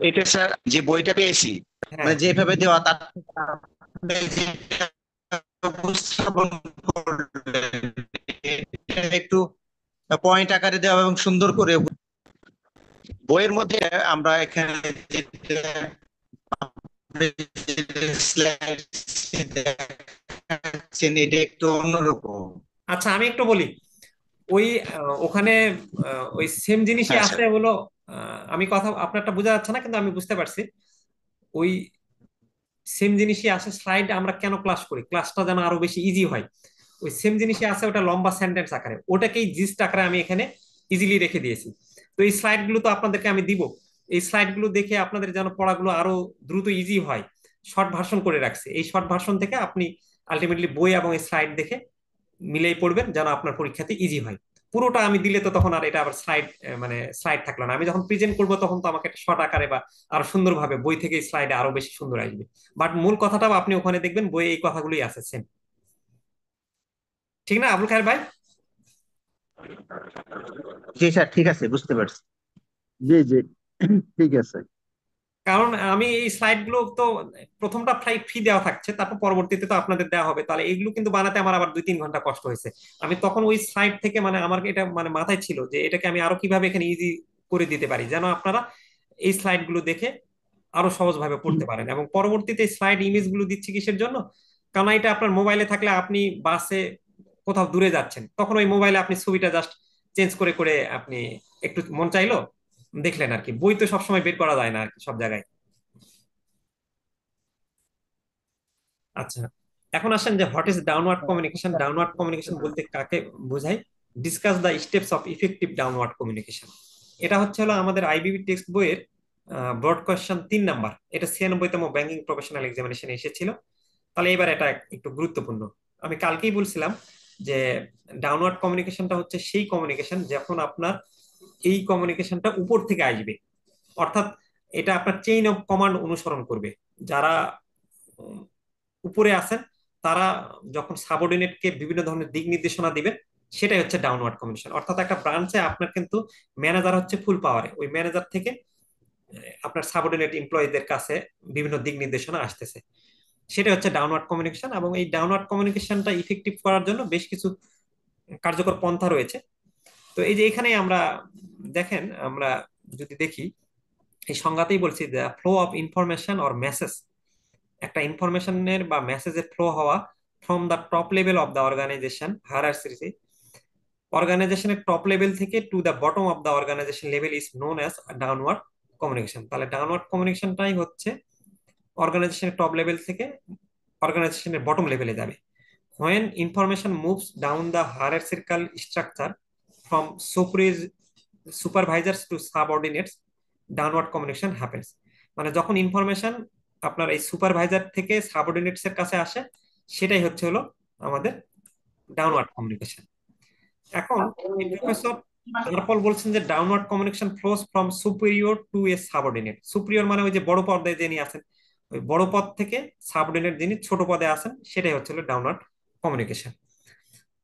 [SPEAKER 4] এটা স্যার যে বইটা পেয়েছি,
[SPEAKER 1] হ্যাঁ
[SPEAKER 3] মানে যেভাবে দেওয়া তার থেকে আপনি যেটা উপস্থাপন করলেন, এটা একটু পয়েন্ট আকারে দেওয়া এবং সুন্দর করে
[SPEAKER 4] বইয়ের মধ্যে
[SPEAKER 3] আমরা এখানে যেটা স্লাইড দেখাচ্ছেন এটা একটু অন্যরকম।
[SPEAKER 1] আচ্ছা, আমি একটু বলি। ওই ওখানে ওই সেম জিনিসই
[SPEAKER 4] হ্যাঁ স্যার।
[SPEAKER 1] আছে হলো। আমি কথা আপনারটা বোঝা যাচ্ছে না, কিন্তু আমি বুঝতে পারছি। ওই সেম জিনিসই আছে, স্লাইড আমরা কেন ক্লাস করি, ক্লাসটা যেন আরো বেশি ইজি হয়। ওই সেম জিনিসই আছে, ওটা লম্বা সেন্টেন্স আকারে, ওটাকেই জিস্ট আকারে আমি এখানে ইজিলি রেখে দিয়েছি। তো এই স্লাইড গুলো তো আপনাদেরকে আমি দিব, এই স্লাইড গুলো দেখে আপনাদের যেন পড়াগুলো আরো দ্রুত ইজি হয়, শর্ট ভার্সন করে রাখছি। এই শর্ট ভার্সন থেকে আপনি আলটিমেটলি বই এবং এই স্লাইড দেখে মিলেই পড়বেন, যেন আপনার পরীক্ষাতে ইজি হয়। পুরোটা আমি দিলে তো তখন আর এটা আবার স্লাইড, মানে স্লাইড থাকলো না। আমি যখন প্রেজেন্ট করবো তখন তো আমাকে শর্ট আকারে বা আরো সুন্দরভাবে বই থেকে স্লাইডে আরো বেশি সুন্দর আসবে। বাট মূল কথাটাও আপনি ওখানে দেখবেন বইয়ে এই কথাগুলোই আছে সেম। ঠিক না আবুল খায়ের ভাই?
[SPEAKER 3] জি স্যার, ঠিক আছে, বুঝতে পারছি।
[SPEAKER 2] জি জি, ঠিক আছে।
[SPEAKER 1] কারণ আমি এই স্লাইড গুলো তো প্রথমটা প্রায় ফ্রি দেওয়া থাকছে, তারপর পরবর্তীতে তো আপনাদের দেওয়া হবে, তাহলে এগুলো কিন্তু বানাতে আমার আবার 2-3 ঘন্টা কষ্ট হয়েছে। আমি তখন ওই স্লাইড থেকে, মানে আমার এটা মানে মাথায় ছিল যে এটাকে আমি আরো কিভাবে এখানে ইজি করে দিতে পারি, যেন আপনারা এই স্লাইড গুলো দেখে আরো সহজভাবে পড়তে পারেন। এবং পরবর্তীতে স্লাইড ইমেজ গুলো দিচ্ছি কিসের জন্য? কারণ এটা আপনার মোবাইলে থাকলে আপনি বাসে কোথাও দূরে যাচ্ছেন, তখন ওই মোবাইলে আপনি ছবিটা জাস্ট চেঞ্জ করে করে আপনি একটু মন চাইলো দেখলেন আর কি। বই তো সবসময় বের করা যায় না আর কি সব জায়গায়। আচ্ছা, এখন আসেন যে what is downward communication. Downward communication বলতে কাকে বোঝায়? Discuss the steps of effective downward communication. এটা হচ্ছে হলো আমাদের আইবিবি টেক্সট বইয়ের ব্রড কোয়েশ্চেন 3 নাম্বার। এটা 96তম ব্যাংকিং প্রফেশনাল এক্সামিনেশনে এসেছিল। তাহলে এবার এটা একটু গুরুত্বপূর্ণ। আমি কালকেই বলছিলাম যে ডাউনওয়ার্ড কমিউনিকেশনটা হচ্ছে সেই কমিউনিকেশন যখন আপনার এই কমিউনিকেশনটা উপর থেকে আসবে, অর্থাৎ এটা আপনার চেইন অফ কমান্ড অনুসরণ করবে। যারা উম, উপরে আছেন তারা যখন সাবঅর্ডিনেটকে বিভিন্ন ধরনের দিক নির্দেশনা দিবেন, সেটাই হচ্ছে ডাউনওয়ার্ড কমিউনিকেশন। অর্থাৎ একটা ব্রাঞ্চে আপনার কিন্তু ম্যানেজার হচ্ছে ফুল পাওয়ারে, ওই ম্যানেজার থেকে আপনার সাবঅর্ডিনেট এমপ্লয়ীদের কাছে বিভিন্ন দিক নির্দেশনা আসতেছে, সেটা হচ্ছে ডাউনওয়ার্ড কমিউনিকেশন। এবং এই ডাউনওয়ার্ড কমিউনিকেশনটা ইফেক্টিভ করার জন্য বেশ কিছু কার্যকর পন্থা রয়েছে। তো এই যে এখানে আমরা দেখেন, আমরা যদি দেখি এই সংজ্ঞাতেই বলছি যে flow of information or message, একটা ইনফরমেশনের বা মেসেজের ফ্লো হওয়া from the top level of the organisation hierarchy, অর্গানাইজেশনের টপ লেভেল থেকে to the bottom of the organisation level is known as downward communication. তাহলে ডাউনওয়ার্ড কমিউনিকেশনটাই হচ্ছে অর্গানাইজেশনের টপ লেভেল থেকে অর্গানাইজেশনের বটম লেভেলে যাবে। when information moves down the hierarchical structure from supervisors to subordinates, downward communication happens। মানে যখন ইনফরমেশন আপনার এই সুপারভাইজার থেকে সাবঅর্ডিনেটস এর কাছে আসে, সেটাই হচ্ছে হলো আমাদের ডাউনওয়ার্ড কমিউনিকেশন। এখন প্রফেসর তারপর বলছেন যে downward communication flows from superior two A subordinate. Superior মানে ওই যে বড় পর্দায় যিনি আছেন, ওই বড় পদ থেকে সাবঅর্ডিনেট যিনি ছোট পদে আছেন, সেটাই হচ্ছে ডাউনওয়ার্ড কমিউনিকেশন।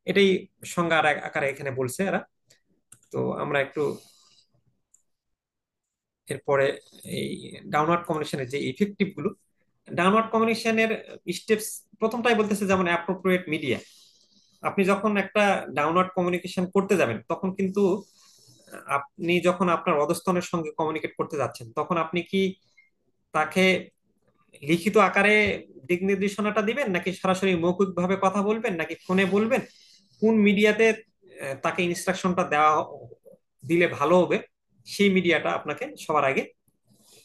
[SPEAKER 1] এটাই সংজ্ঞা আকারে এখানে বলছে এরা। তো আমরা একটু এরপরে এই ডাউনওয়ার্ড কমিউনিকেশনের যে ইফেক্টিভ গুলো, ডাউনওয়ার্ড কমিউনিকেশনের স্টেপস প্রথমটাই বলতেছে যেমন অ্যাপ্রোপ্রিয়েট মিডিয়া। আপনি যখন একটা ডাউনওয়ার্ড কমিউনিকেশন করতে যাবেন, তখন কিন্তু আপনি যখন আপনার অধস্তনের সঙ্গে কমিউনিকেট করতে যাচ্ছেন, তখন আপনি কি তাকে লিখিত আকারে দিক নির্দেশনাটা দিবেন, নাকি সরাসরি মৌখিক ভাবে কথা বলবেন, নাকি ফোনে বলবেন, কোন মিডিয়াতে তাকে ইনস্ট্রাকশনটা দেওয়া দিলে ভালো হবে, সেই মিডিয়াটা আপনাকে সবার আগে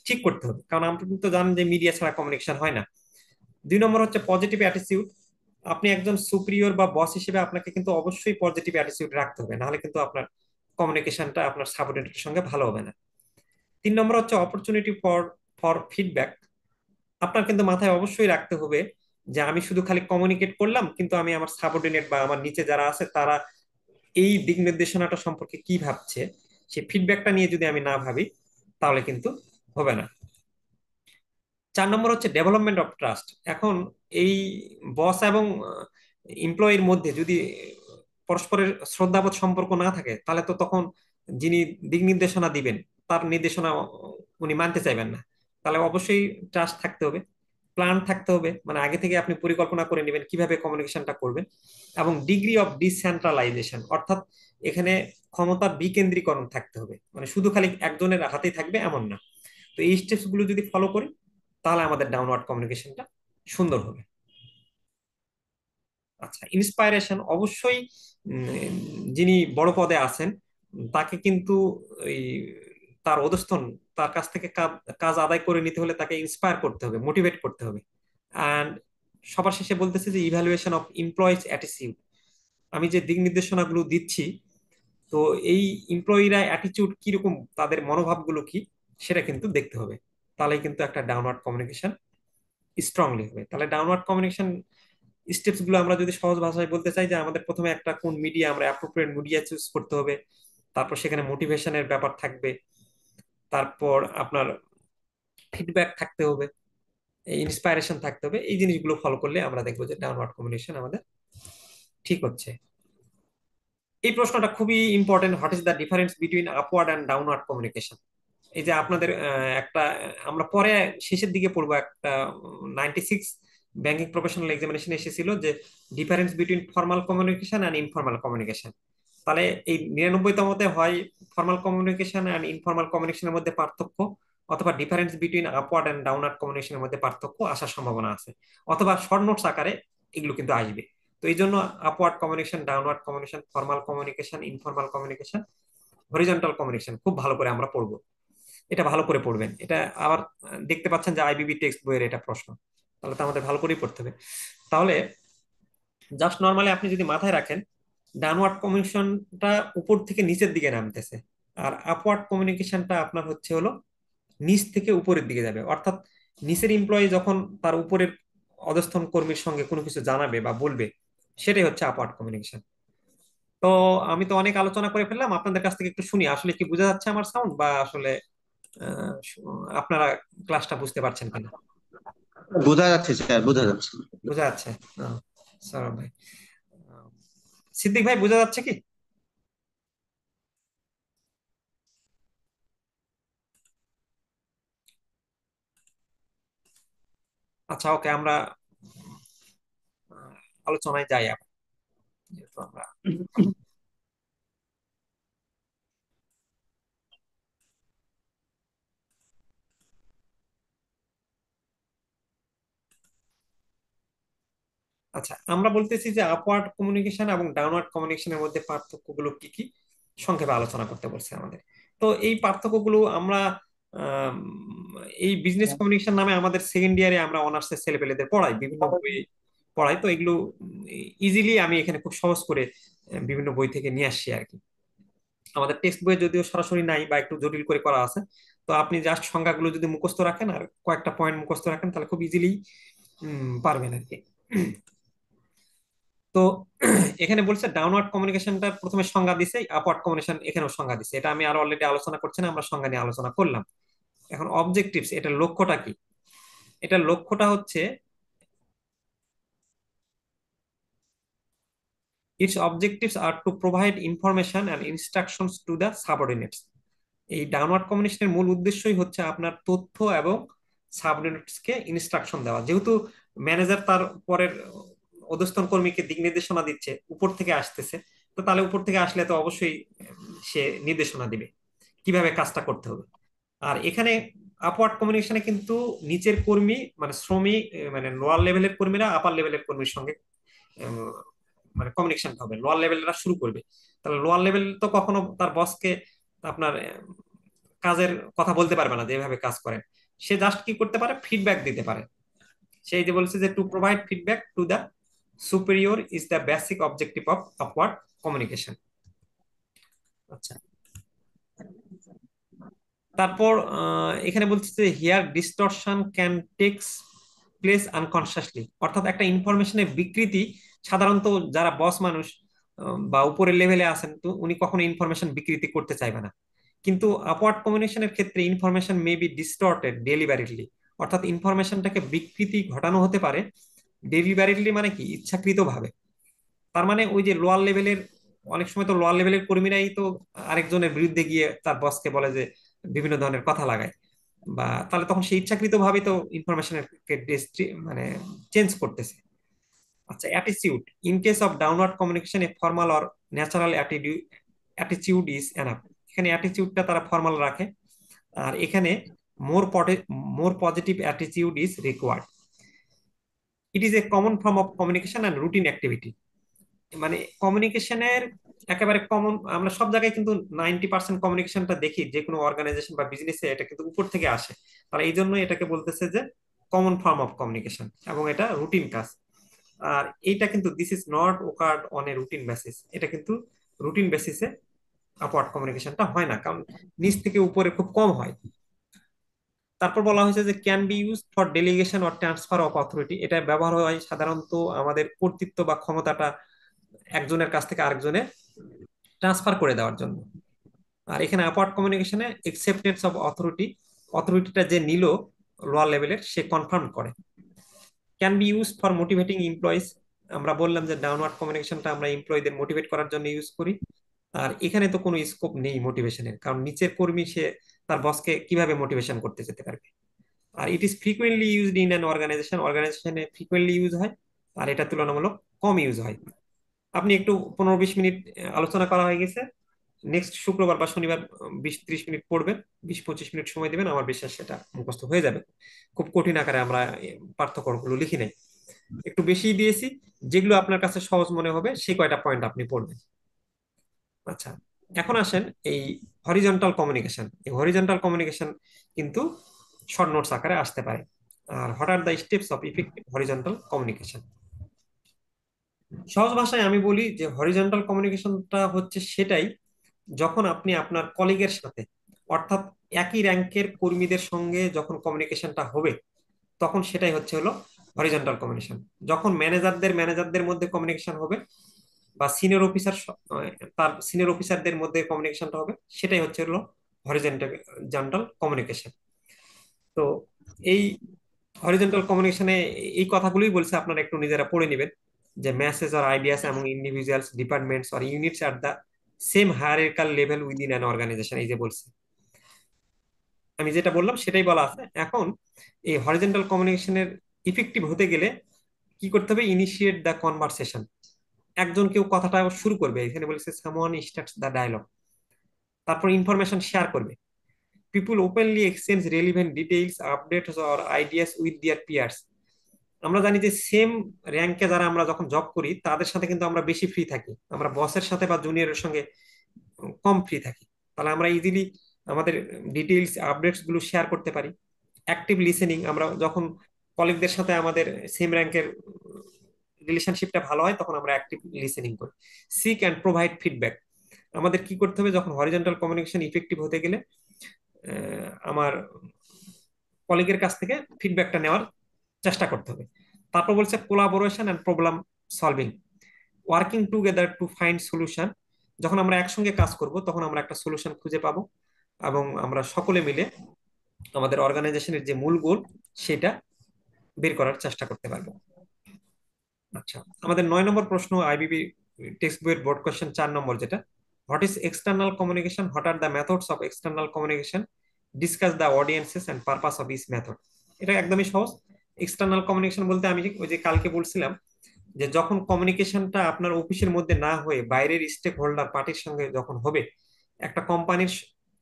[SPEAKER 1] ঠিক করতে হবে। কারণ আপনি তো জানেন যে মিডিয়া ছাড়া কমিউনিকেশন হয় না। 2 নম্বর হচ্ছে পজিটিভ অ্যাটিটিউড। আপনি একজন সুপিরিয়র বা বস হিসেবে আপনাকে কিন্তু অবশ্যই পজিটিভ অ্যাটিটিউড রাখতে হবে, নাহলে কিন্তু আপনার কমিউনিকেশনটা আপনার সাবঅর্ডিনেটের সঙ্গে ভালো হবে না। 3 নম্বর হচ্ছে অপরচুনিটি ফর ফর ফিডব্যাক। আপনার কিন্তু মাথায় অবশ্যই রাখতে হবে যে আমি শুধু খালি কমিউনিকেট করলাম, কিন্তু আমি আমার সাবঅর্ডিনেট বা আমার নিচে যারা আছে তারা এই দিক নির্দেশনাটা সম্পর্কে কি ভাবছে, সেই ফিডব্যাকটা নিয়ে যদি আমি না ভাবি, তাহলে কিন্তু হবে না। 4 নম্বর হচ্ছে ডেভেলপমেন্ট অফ ট্রাস্ট। এখন এই বস এবং এমপ্লয়ির মধ্যে যদি পরস্পরের শ্রদ্ধাবোধ সম্পর্ক না থাকে, তাহলে তো তখন যিনি দিক নির্দেশনা দিবেন তার নির্দেশনা উনি মানতে চাইবেন না। তাহলে অবশ্যই ট্রাস্ট থাকতে হবে, প্ল্যান থাকতে হবে, মানে আগে থেকে আপনি পরিকল্পনা করে নেবেন কিভাবে কমিউনিকেশনটা করবেন। এবং ডিগ্রি অফ ডিসেন্ট্রালাইজেশন, অর্থাৎ এখানে ক্ষমতার বিকেন্দ্রীকরণ থাকতে হবে, মানে শুধু খালি একজনের হাতেই থাকবে এমন না। তো এই স্টেপস গুলো যদি ফলো করি, তাহলে আমাদের ডাউনওয়ার্ড কমিউনিকেশনটা সুন্দর হবে। আচ্ছা, ইন্সপাইরেশন অবশ্যই যিনি বড় পদে আছেন তাকে কিন্তু এই তার অধস্তন তার কাছ থেকে কাজ আদায় করে নিতে হলে তাকে ইন্সপায়ার করতে হবে, মোটিভেট করতে হবে। অ্যান্ড সবার শেষে বলতেছে যে ইভ্যালুয়েশন অফ এমপ্লয়িজ অ্যাটিটিউড। আমি যে দিক নির্দেশনাগুলো দিচ্ছি, তো এই এমপ্লয়িরা অ্যাটিটিউড কিরকম, তাদের মনোভাবগুলো কি, সেটা কিন্তু দেখতে হবে। তাহলে কিন্তু একটা ডাউনওয়ার্ড কমিউনিকেশন স্ট্রংলি হবে। তাহলে ডাউনওয়ার্ড কমিউনিকেশন স্টেপস গুলো আমরা যদি সহজ ভাষায় বলতে চাই, যে আমাদের প্রথমে একটা কোন মিডিয়া, আমরা অ্যাপ্রোপ্রিয়েট মিডিয়া চুজ করতে হবে, তারপর সেখানে মোটিভেশনের ব্যাপার থাকবে, তারপর আপনার ফিডব্যাক থাকতে হবে, ইন্সপাইরেশন থাকতে হবে। এই জিনিসগুলো ফলো করলে আমরা দেখবো যে ডাউনওয়ার্ড কমিউনিকেশন আমাদের ঠিক হচ্ছে। এই প্রশ্নটা খুবই important, what is the difference between upward and downward communication. এই যে আপনাদের একটা আমরা পরে শেষের দিকে পড়বো, একটা 96 ব্যাংকিং প্রফেশনাল এক্সামিনেশন এসেছিল যে difference between formal communication and informal communication. তাহলে এই 99তমতে হয় ফর্মাল কমিউনিকেশন অ্যান্ড ইনফর্মাল কমিউনিকেশনের মধ্যে পার্থক্য, অথবা difference between upward and downward কমিউনিকেশনের মধ্যে পার্থক্য আসার সম্ভাবনা আছে, অথবা শর্ট নোটস আকারে এগুলো কিন্তু আসবে। তো এই জন্য upward communication, downward communication, formal communication, informal communication, horizontal communication খুব ভালো করে আমরা পড়বো। এটা ভালো করে পড়বেন। এটা আবার দেখতে পাচ্ছেন যে আইবিবি টেক্সট বইয়ের এটা প্রশ্ন, তাহলে তো আমাদের ভালো করেই পড়তে হবে। তাহলে জাস্ট নর্মালি আপনি যদি মাথায় রাখেন, ডাউনওয়ার্ড কমিউনিকেশনটা উপর থেকে নিচের দিকে নামতেছে, আর আপওয়ার্ড কমিউনিকেশনটা আপনার হচ্ছে হলো নিচ থেকে উপরের দিকে যাবে। অর্থাৎ নিচের এমপ্লয়ি যখন তার উপরের অধস্তন কর্মীর সঙ্গে কোনো কিছু জানাবে বা বলবে, সেটাই হচ্ছে আপওয়ার্ড কমিউনিকেশন। তো আমি তো অনেক আলোচনা করে ফেললাম, আপনাদের কাছ থেকে একটু শুনি আসলে কি বোঝা যাচ্ছে আমার সাউন্ড, বা আসলে আপনারা ক্লাসটা বুঝতে পারছেন কিনা।
[SPEAKER 3] বোঝা যাচ্ছে স্যার, বোঝা যাচ্ছে।
[SPEAKER 1] বোঝা যাচ্ছে? সৌরভ ভাই, আহ, সিদ্দিক ভাই বোঝা যাচ্ছে কি? আচ্ছা, ওকে, আমরা আহ, আলোচনায় যাই আবার, যেহেতু আমরা আচ্ছা, আমরা বলতেছি যে আপওয়ার্ড কমিউনিকেশন এবং ডাউনওয়ার্ড কমিউনিকেশনের মধ্যে পার্থক্যগুলো কি কি সংক্ষেপে আলোচনা করতে বলছে আমাদের। তো এই পার্থক্যগুলো আমরা আম, এই বিজনেস কমিউনিকেশন নামে আমাদের সেকেন্ড ইয়ারে আমরা অনার্সের ছেলেপেলেদের পড়াই, বিভিন্ন বই পড়াই। তো এগুলো ইজিলি আমি এখানে খুব সহজ করে বিভিন্ন বই থেকে নিয়ে আসছি আর কি। আমাদের টেক্সট বইয়ে যদিও সরাসরি নাই বা একটু জটিল করে করা আছে, তো আপনি জাস্ট সংজ্ঞাগুলো যদি মুখস্থ রাখেন আর কয়েকটা পয়েন্ট মুখস্থ রাখেন তাহলে খুব ইজিলি পারবেন আর কি। তো এখানে বলছে ডাউনওয়ার্ড কমিউনিকেশনটা প্রথমে সংজ্ঞা দিছে, আপওয়ার্ড কমিউনিকেশন এখানেও সংজ্ঞা দিছে। এটা আমি আরো অলরেডি আলোচনা করছি না, আমরা সংজ্ঞা নিয়ে আলোচনা করলাম। এখন অবজেক্টিভস, এটার লক্ষ্যটা কি? এটার লক্ষ্যটা হচ্ছে its objectives are to provide information and instructions to the subordinates. এই ডাউনওয়ার্ড কমিউনিকেশনের মূল উদ্দেশ্যই হচ্ছে আপনার তথ্য এবং সাবঅর্ডিনেটস কে ইনস্ট্রাকশন দেওয়া। যেহেতু ম্যানেজার তার পরের অধস্তন কর্মীকে দিক নির্দেশনা দিচ্ছে, উপর থেকে আসতেছে, তো তাহলে উপর থেকে আসলে তো অবশ্যই সে নির্দেশনা দিবে কিভাবে কাজটা করতে হবে। আর এখানে আপওয়ার্ড কমিউনিকেশনে কিন্তু নিচের কর্মী মানে শ্রমিক, মানে লোয়ার লেভেলের কর্মীরা আপার লেভেলের কর্মীর সঙ্গে উম, মানে কমিউনিকেশন হবে, লোয়ার লেভেলরা শুরু করবে। তাহলে লোয়ার লেভেল তো কখনো তার বসকে আপনার কাজের কথা বলতে পারবে না যেভাবে কাজ করেন। সে জাস্ট কি করতে পারে, ফিডব্যাক দিতে পারে। সেই যে বলছে যে to provide feedback to the superior is the basic objective of upward communication. আচ্ছা, তারপর এখানে বলছে যে here distortion can takes place unconsciously, অর্থাৎ একটা ইনফরমেশনের বিকৃতি সাধারণত যারা বস মানুষ বা উপরের লেভেলে আছেন, তো উনি কখনো ইনফরমেশন বিকৃতি করতে চাইবে না। কিন্তু আপওয়ার্ড কমিউনিকেশনের ক্ষেত্রে information may be distorted deliberately, অর্থাৎ ইনফরমেশনটাকে বিকৃতি ঘটানো হতে পারে ডেলিবারেটলি, মানে কি ইচ্ছাকৃত ভাবে। তার মানে ওই যে লোয়ার লেভেলের, অনেক সময় তো লোয়ার লেভেলের কর্মীরাই তো আরেকজনের বিরুদ্ধে গিয়ে তার বসকে বলে যে বিভিন্ন ধরনের কথা লাগায়, বা তাহলে তখন সে ইচ্ছাকৃত ভাবে তো ইনফরমেশনের মানে চেঞ্জ করতেছে। আচ্ছা, attitude, in case of downward communication a formal or natural attitude is enough. এখানে অ্যাটিটিউডটা তারা ফর্মাল রাখে, আর এখানে more more positive attitude is required. It is a common form of communication and routine activity. মানে কমিউনিকেশনের একেবারে কমন, আমরা সব জায়গায় কিন্তু 90% কমিউনিকেশনটা দেখি যে কোনো অর্গানাইজেশন বা বিজনেসে, এটা কিন্তু উপর থেকে আসে। তাহলে এই জন্য এটাকে বলতেছে যে কমন ফর্ম অফ কমিউনিকেশন, এবং এটা রুটিন কাজ। আর এইটা কিন্তু this is not awkward on a routine basis, এটা কিন্তু রুটিন বেসিসে আপওয়ার্ড কমিউনিকেশনটা হয় না, কারণ নিচ থেকে উপরে খুব কম হয়। তারপর বলা হয়েছে যে can be use for delegation or transfer of authority, এটা ব্যবহার হয় সাধারণত আমাদের কর্তৃত্ব বা ক্ষমতাটা একজনের কাছ থেকে আরেকজনে ট্রান্সফার করে দেওয়ার জন্য। আর এখানে অ্যাপার্ট কমিউনিকেশনে একসেপ্টেন্স অফ অথরিটি, অথরিটিটা যে নিল লোয়ার লেভেলের সে কনফার্ম করে। Can be use for motivating employees, আমরা বললাম যে ডাউনওয়ার্ড কমিউনিকেশনটা আমরা এমপ্লয়ীদের মোটিভেট করার জন্য ইউজ করি। আর এখানে তো কোনো স্কোপ নেই মোটিভেশনের, কারণ নিচের কর্মী সে তার বসকে কিভাবে মোটিভেশন করতে যেতে পারবে। আর it is frequently used in an organization, অর্গানাইজেশনে ফ্রিকুয়েন্টলি ইউজ হয়, আর এটা তুলনামূলক কম ইউজ হয়। আপনি একটু 15-20 মিনিট আলোচনা করা হয়ে গেছে, নেক্সট শুক্রবার বা শনিবার 20-30 মিনিট পড়বেন, 20-25 মিনিট সময় দিবেন, আমার বিশ্বাস সেটা মুখস্থ হয়ে যাবে। খুব কঠিন আকারে আমরা পার্থক্যগুলো লিখি নাই, একটু বেশি দিয়েছি। যেগুলো আপনার কাছে সহজ মনে হবে সেই কয়টা পয়েন্ট আপনি পড়বেন। আচ্ছা, এখন আসেন এই হরিজন্টাল কমিউনিকেশন। এই হরিজন্টাল কমিউনিকেশন কিন্তু শর্ট নোটস আকারে আসতে পারে। আর what are the steps of effective horizontal communication, সহজ ভাষায় আমি বলি যে হরিজন্টাল কমিউনিকেশনটা হচ্ছে সেটাই যখন আপনি আপনার কলিগের সাথে, অর্থাৎ একই র্যাঙ্কের কর্মীদের সঙ্গে যখন কমিউনিকেশনটা হবে, তখন সেটাই হচ্ছে হলো হরিজন্টাল কমিউনিকেশন। যখন ম্যানেজারদের মধ্যে কমিউনিকেশন হবে বা সিনিয়র অফিসার তার সিনিয়র অফিসারদের মধ্যে কমিউনিকেশনটা হবে, সেটাই হলো হরিজন্টাল কমিউনিকেশন। তো এই হরিজন্টাল কমিউনিকেশনে এই কথাগুলোই বলছে, আপনারা একটু নিজেরা পড়ে নেবেন যে message or ideas among individuals departments or units at the same hierarchical level within an organisation, এই যে বলছে, আমি যেটা বললাম সেটাই বলা আছে। এখন এই হরিজন্টাল কমিউনিকেশনের ইফেক্টিভ হতে গেলে কি করতে হবে? Initiate the conversation. একজন কেউ কথাটা শুরু করবে, এখানে বলেছে সামওয়ান স্টার্টস দ্য ডায়লগ। তারপর ইনফরমেশন শেয়ার করবে। People openly exchange relevant details, updates or ideas with their peers. আমরা জানি যে সেম র্যাঙ্কে যারা আমরা যখন জব করি তাদের সাথে কিন্তু আমরা বেশি ফ্রি থাকি, আমরা বসের সাথে বা জুনিয়রের সঙ্গে কম ফ্রি থাকি। তাহলে আমরা ইজিলি আমাদের ডিটেইলস আপডেটস গুলো শেয়ার করতে পারি। অ্যাক্টিভ লিসেনিং, আমরা যখন কলিগদের সাথে আমাদের সেম র্যাঙ্কের রিলেশনশিপটা ভালো হয় তখন আমরা অ্যাক্টিভ লিসেনিং করি। Seek and provide feedback. আমাদের কি করতে হবে যখন হরিজন্টাল কমিউনিকেশন ইফেক্টিভ হতে গেলে? আমার কলিগের কাছ থেকে ফিডব্যাকটা নেওয়ার চেষ্টা করতে হবে। তারপর বলছে collaboration and problem solving, working together to find solution. যখন আমরা একসঙ্গে কাজ করব তখন আমরা একটা সলিউশন খুঁজে পাবো এবং আমরা সকলে মিলে আমাদের অর্গানাইজেশনের যে মূল গোল সেটা বের করার চেষ্টা করতে পারবো। আচ্ছা, আমাদের 9 নম্বর প্রশ্ন, আইবিবি টেক্সট বইয়ের বোর্ড কোয়েশ্চেন 4 নম্বর, যেটা what is external communication, what are the methods of external communication, discuss the audiences and purpose of each method. এটা একদমই সহজ। এক্সটার্নাল কমিউনিকেশন বলতে আমি ওই যে কালকে বলছিলাম যে যখন কমিউনিকেশনটা আপনার অফিসের মধ্যে না হয়ে বাইরের স্টেক হোল্ডার পার্টির সঙ্গে যখন হবে, একটা কোম্পানির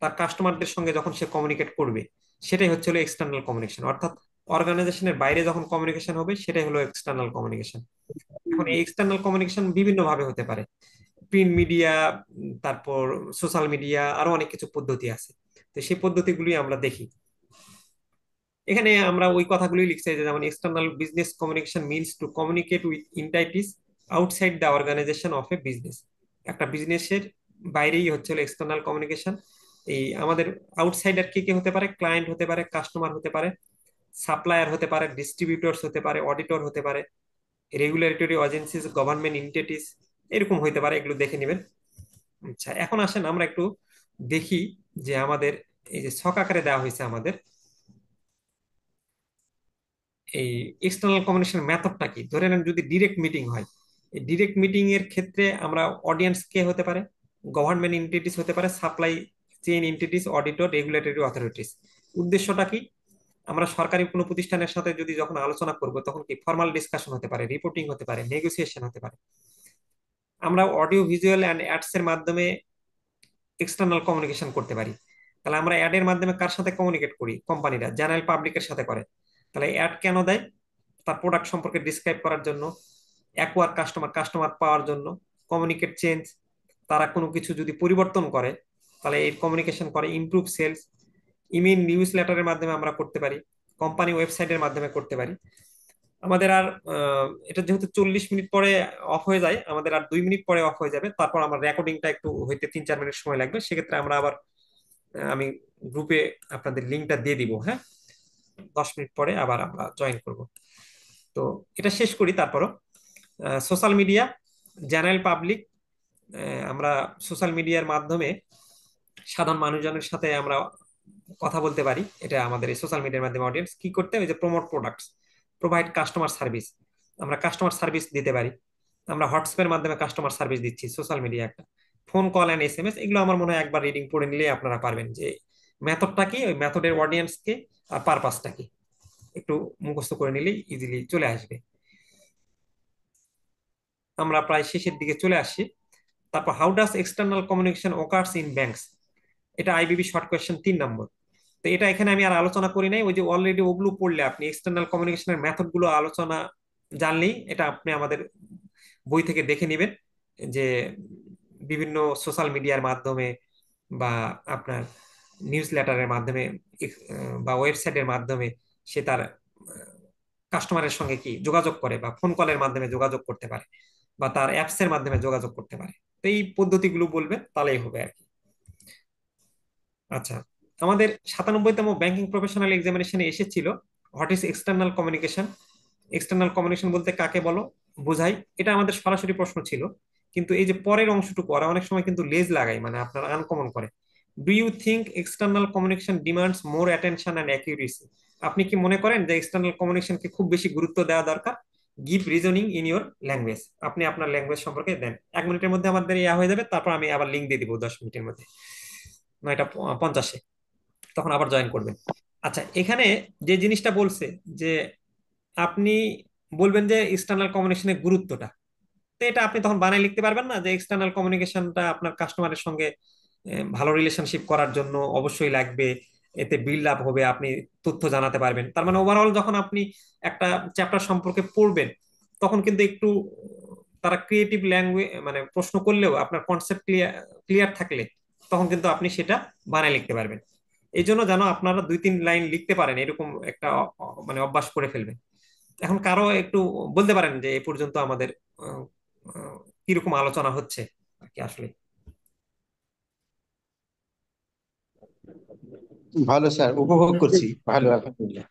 [SPEAKER 1] তার কাস্টমারদের সঙ্গে যখন সে কমিউনিকেট করবে, সেটাই হলো এক্সটার্নাল কমিউনিকেশন। অর্থাৎ অর্গানাইজেশনের বাইরে যখন কমিউনিকেশন হবে সেটাই হলো এক্সটার্নাল কমিউনিকেশন। এখন এই এক্সটার্নাল কমিউনিকেশন বিভিন্ন ভাবে হতে পারে, প্রিন্ট মিডিয়া, তারপর সোশ্যাল মিডিয়া, আরো অনেক কিছু পদ্ধতি আছে। তো সেই পদ্ধতিগুলি আমরা দেখি। এখানে আমরা ওই কথাগুলোই লিখছি যে যেমন external business communication means to communicate with entities outside the organization of a business. একটা বিজনেসের বাইরেই হলো এক্সটার্নাল কমিউনিকেশন। এই আমাদের আউটসাইডার কে কে হতে পারে? ক্লায়েন্ট হতে পারে, কাস্টমার হতে পারে, সাপ্লায়ার হতে পারে, ডিস্ট্রিবিউটরস হতে পারে, অডিটর হতে পারে, রেগুলেটরি এজেন্সিস, গভর্নমেন্ট এন্টিটিস, এরকম হইতে পারে। এগুলো দেখে নেবেন। আচ্ছা, এখন আসেন আমরা একটু দেখি যে আমাদের এই যে ছক আকারে দেওয়া হয়েছে আমাদের এই এক্সটার্নাল কমিউনিকেশন মেথডটা কি। ধরে নেন যদি ডিরেক্ট মিটিং হয়, এই ডিরেক্ট মিটিং এর ক্ষেত্রে আমরা অডিয়েন্স কে হতে পারে? গভর্নমেন্ট এন্টিটিস হতে পারে, supply chain entities, auditor, regulatory authorities. উদ্দেশ্যটা কি? আমরা সরকারি কোনো প্রতিষ্ঠানের সাথে যদি যখন আলোচনা করব তখন কি ফর্মাল ডিসকাশন হতে পারে, রিপোর্টিং হতে পারে, নেগোসিয়েশন হতে পারে। আমরা অডিও ভিজুয়াল অ্যান্ড অ্যাডস এর মাধ্যমে এক্সটার্নাল কমিউনিকেশন করতে পারি। তাহলে আমরা অ্যাড এর মাধ্যমে কার সাথে কমিউনিকেট করি? কোম্পানিরা জেনারেল পাবলিকের সাথে করে। তাহলে অ্যাড কেন দেয়? তার প্রোডাক্ট সম্পর্কে ডিসক্রাইব করার জন্য, অ্যাকোয়ার কাস্টমার পাওয়ার জন্য, কমিউনিকেট চেঞ্জ, তারা কোনো কিছু যদি পরিবর্তন করে তাহলে এই কমিউনিকেশন করে, ইমপ্রুভ সেলস। ইমেল নিউজ লেটারের মাধ্যমে আমরা করতে পারি, কোম্পানি ওয়েবসাইটের মাধ্যমে করতে পারি। আমাদের আর এটা যেহেতু 40 মিনিট পরে অফ হয়ে যায়, আমাদের আর 2 মিনিট পরে অফ হয়ে যাবে। তারপর আমার রেকর্ডিংটা একটু হইতে 3-4 মিনিট সময় লাগবে। সেক্ষেত্রে আমরা আবার আমি গ্রুপে আপনাদের লিঙ্কটা দিয়ে দিব। হ্যাঁ, 10 মিনিট পরে আবার আমরা জয়েন করব। তো এটা শেষ করি। তারপরও সোশ্যাল মিডিয়া, জেনারেল পাবলিক, আমরা সোশ্যাল মিডিয়ার মাধ্যমে সাধারণ মানুষজনের সাথে আমরা কথা বলতে পারি। এটা আমাদের এই সোশ্যাল মিডিয়ার মাধ্যমে অডিয়েন্স কি করতে হবে? যে promote products, provide customer service, আমরা কাস্টমার সার্ভিস দিতে পারি। আমরা হোয়াটসঅ্যাপের মাধ্যমে কাস্টমার সার্ভিস দিচ্ছি, সোশ্যাল মিডিয়া একটা। ফোন কল এন্ড এসএমএস, এগুলো আমার মনে হয় একবার রিডিং পড়ে নিলে আপনারা পারবেন যে মেথডটা কি, ওই মেথডের অডিয়েন্স কে, আর পারপাসটা কি, একটু মুখস্থ করে নিলেই ইজিলি চলে আসবে। আমরা প্রায় শেষের দিকে চলে আসছি। তারপর how does external communication occurs in banks, এটা আইবিবি শর্ট কোয়েশ্চেন 3 নম্বর। তো এটা এখানে আমি আর আলোচনা করি নাই, ওই যে অলরেডি ওগুলো পড়লে আপনি এক্সটার্নাল কমিউনিকেশনের মেথড গুলো আলোচনা জানলেই এটা আপনি আমাদের বই থেকে দেখে নেবেন যে বিভিন্ন সোশ্যাল মিডিয়ার মাধ্যমে বা আপনার নিউজ লেটারের মাধ্যমে বা ওয়েবসাইটের মাধ্যমে সে তার কাস্টমারের সঙ্গে কি যোগাযোগ করে, বা ফোন কলের মাধ্যমে যোগাযোগ করতে পারে, বা তার অ্যাপস এর মাধ্যমে যোগাযোগ করতে পারে। তো এই পদ্ধতিগুলো বলবেন, তাহলেই হবে আর কি। আচ্ছা, আমাদের 97তম ব্যাংকিং প্রফেশনাল এক্সামিনেশনে এসেছিল what is external communication. External communication বলতে কাকে বলো বোঝাই, এটা আমাদের সরাসরি প্রশ্ন ছিল। কিন্তু এই যে পরের অংশটুকু ওরা অনেক সময় কিন্তু লেজ লাগায়, মানে আপনার আনকমন করে। Do you think external communication demands more attention and accuracy? আপনি কি মনে করেন যে এক্সটার্নাল কমিউনিকেশনকে খুব বেশি গুরুত্ব দেওয়া দরকার? Give reasoning in your language. আপনি আপনার ল্যাঙ্গুয়েজ সম্পর্কে দেন। 1 মিনিটের মধ্যে আমাদের ইয়া হয়ে যাবে, তারপর আমি আবার লিঙ্ক দিয়ে দিব 10 মিনিটের মধ্যে, 9:50-এ, তখন আবার জয়েন করবেন। আচ্ছা, এখানে যে জিনিসটা বলছে যে আপনি বলবেন যে এক্সটার্নাল কমিউনিকেশনের গুরুত্বটা, তো এটা আপনি তখন বানায় লিখতে পারবেন না যে এক্সটার্নাল কমিউনিকেশনটা আপনার কাস্টমারের সঙ্গে ভালো রিলেশনশিপ করার জন্য অবশ্যই লাগবে, এতে বিল্ড আপ হবে, আপনি তথ্য জানাতে পারবেন। তার মানে ওভারঅল যখন আপনি একটা চ্যাপ্টার সম্পর্কে পড়বেন, তখন কিন্তু একটু তারা ক্রিয়েটিভ ল্যাঙ্গুয়েজ মানে প্রশ্ন করলেও আপনার কনসেপ্ট ক্লিয়ার থাকলে তখন কিন্তু আপনি সেটা বানায় লিখতে পারবেন। এই জন্য যেন আপনারা 2-3 লাইন লিখতে পারেন, এরকম একটা মানে অভ্যাস করে ফেলবেন। এখন কারো একটু বলতে পারেন যে এ পর্যন্ত আমাদের আহ, আহ, কিরকম আলোচনা হচ্ছে আর কি আসলে।
[SPEAKER 3] ভালো স্যার, উপভোগ করছি, ভালো, আলহামদুলিল্লাহ।